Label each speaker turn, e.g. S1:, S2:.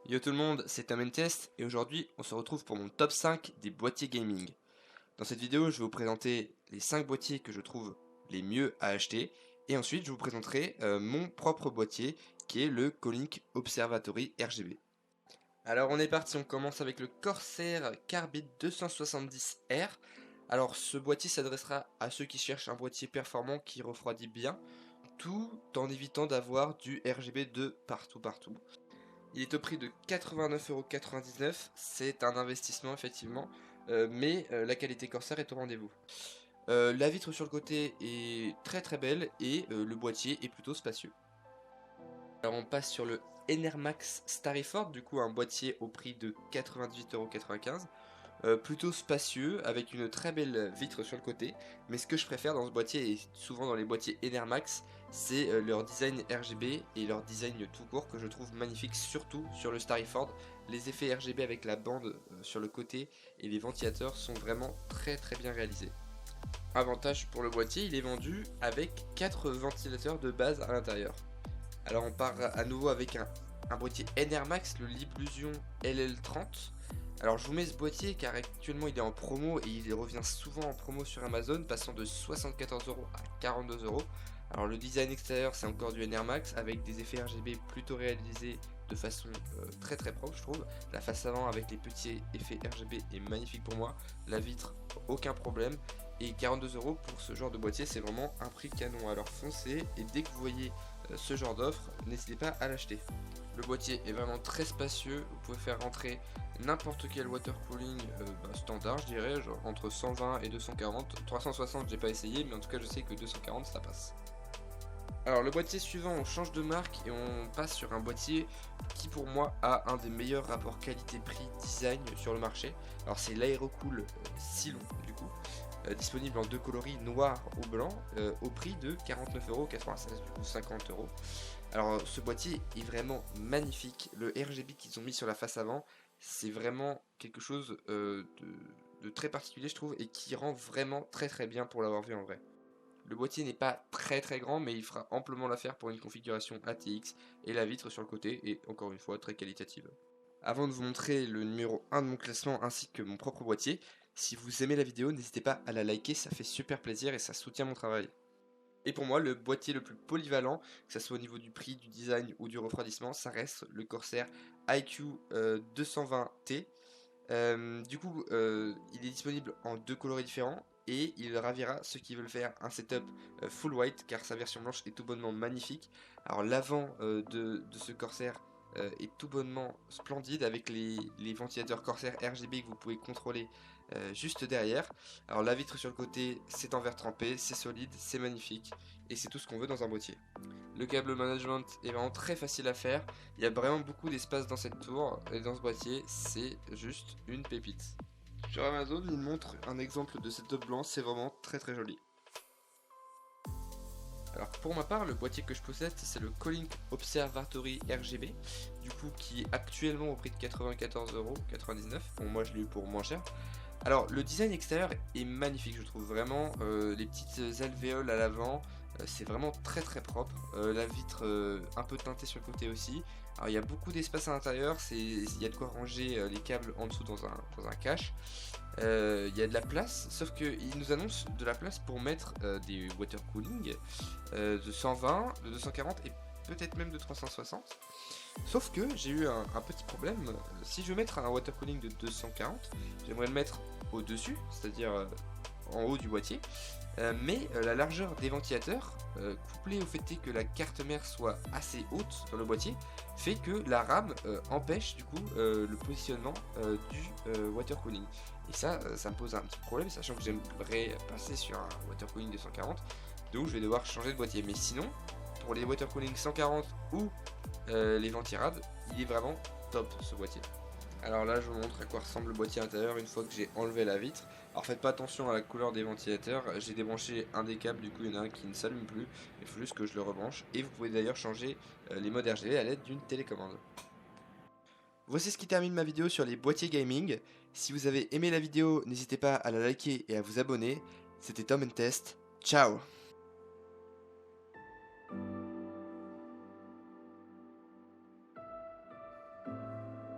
S1: Yo tout le monde, c'est Tom Test et aujourd'hui on se retrouve pour mon top 5 des boîtiers gaming. Dans cette vidéo je vais vous présenter les 5 boîtiers que je trouve les mieux à acheter et ensuite je vous présenterai mon propre boîtier qui est le Colink Observatory RGB. Alors on est parti, on commence avec le Corsair Carbide 270R. Alors ce boîtier s'adressera à ceux qui cherchent un boîtier performant qui refroidit bien, tout en évitant d'avoir du RGB de partout. Il est au prix de 89,99€, c'est un investissement effectivement, mais la qualité Corsair est au rendez-vous. La vitre sur le côté est très belle et le boîtier est plutôt spacieux. Alors on passe sur le Enermax Starryford, du coup un boîtier au prix de 98,95€. Plutôt spacieux avec une très belle vitre sur le côté, mais ce que je préfère dans ce boîtier et souvent dans les boîtiers Enermax, c'est leur design RGB et leur design tout court que je trouve magnifique, surtout sur le Starryford. Les effets RGB avec la bande sur le côté et les ventilateurs sont vraiment très bien réalisés. Avantage pour le boîtier, il est vendu avec 4 ventilateurs de base à l'intérieur. Alors on part à nouveau avec un boîtier Enermax, le Liblusion LL30. Alors je vous mets ce boîtier car actuellement il est en promo et il revient souvent en promo sur Amazon, passant de 74€ à 42€. Alors le design extérieur c'est encore du Enermax avec des effets RGB plutôt réalisés de façon très propre je trouve. La face avant avec les petits effets RGB est magnifique pour moi, la vitre aucun problème. Et 42€ pour ce genre de boîtier c'est vraiment un prix canon, alors foncez et dès que vous voyez ce genre d'offre n'hésitez pas à l'acheter. Le boîtier est vraiment très spacieux, vous pouvez faire rentrer n'importe quel water cooling standard je dirais, genre entre 120 et 240, 360 j'ai pas essayé mais en tout cas je sais que 240 ça passe. Alors le boîtier suivant, on change de marque et on passe sur un boîtier qui pour moi a un des meilleurs rapports qualité-prix design sur le marché. Alors c'est l'Aerocool Cylon du coup, disponible en deux coloris noir ou blanc, au prix de 49,96€, du coup 50€. Alors ce boîtier est vraiment magnifique, le RGB qu'ils ont mis sur la face avant, c'est vraiment quelque chose de très particulier je trouve et qui rend vraiment très bien pour l'avoir vu en vrai. Le boîtier n'est pas très grand mais il fera amplement l'affaire pour une configuration ATX et la vitre sur le côté est encore une fois très qualitative. Avant de vous montrer le numéro 1 de mon classement ainsi que mon propre boîtier, si vous aimez la vidéo n'hésitez pas à la liker, ça fait super plaisir et ça soutient mon travail. Et pour moi le boîtier le plus polyvalent, que ce soit au niveau du prix, du design ou du refroidissement, ça reste le Corsair iQ 220T. Du coup il est disponible en deux coloris différents et il ravira ceux qui veulent faire un setup full white car sa version blanche est tout bonnement magnifique. Alors l'avant de ce Corsair est tout bonnement splendide avec les ventilateurs Corsair RGB que vous pouvez contrôler juste derrière. Alors la vitre sur le côté c'est en verre trempé, c'est solide, c'est magnifique et c'est tout ce qu'on veut dans un boîtier. Le câble management est vraiment très facile à faire, il y a vraiment beaucoup d'espace dans cette tour et dans ce boîtier c'est juste une pépite. Sur Amazon il montre un exemple de setup blanc, c'est vraiment très joli. Alors pour ma part le boîtier que je possède c'est le Colink Observatory RGB, du coup qui est actuellement au prix de 94,99€, bon moi je l'ai eu pour moins cher. Alors le design extérieur est magnifique je trouve vraiment, les petites alvéoles à l'avant, c'est vraiment très propre, la vitre un peu teintée sur le côté aussi. Alors il y a beaucoup d'espace à l'intérieur, il y a de quoi ranger les câbles en dessous dans un cache. Il y a de la place, sauf qu'il nous annonce de la place pour mettre des water cooling de 120, de 240 et peut-être même de 360. Sauf que j'ai eu un petit problème, si je veux mettre un water cooling de 240, j'aimerais le mettre au dessus, c'est-à-dire en haut du boîtier, mais la largeur des ventilateurs, couplée au fait que la carte mère soit assez haute dans le boîtier, fait que la rame empêche du coup le positionnement du water cooling. Et ça me pose un petit problème, sachant que j'aimerais passer sur un water cooling de 140, donc je vais devoir changer de boîtier. Mais sinon, pour les water cooling 140 ou les ventirades, il est vraiment top ce boîtier. Alors là je vous montre à quoi ressemble le boîtier intérieur une fois que j'ai enlevé la vitre. Alors faites pas attention à la couleur des ventilateurs, j'ai débranché un des câbles, du coup il y en a un qui ne s'allume plus, il faut juste que je le rebranche. Et vous pouvez d'ailleurs changer les modes RGB à l'aide d'une télécommande. Voici ce qui termine ma vidéo sur les boîtiers gaming. Si vous avez aimé la vidéo, n'hésitez pas à la liker et à vous abonner. C'était Tom Test, ciao.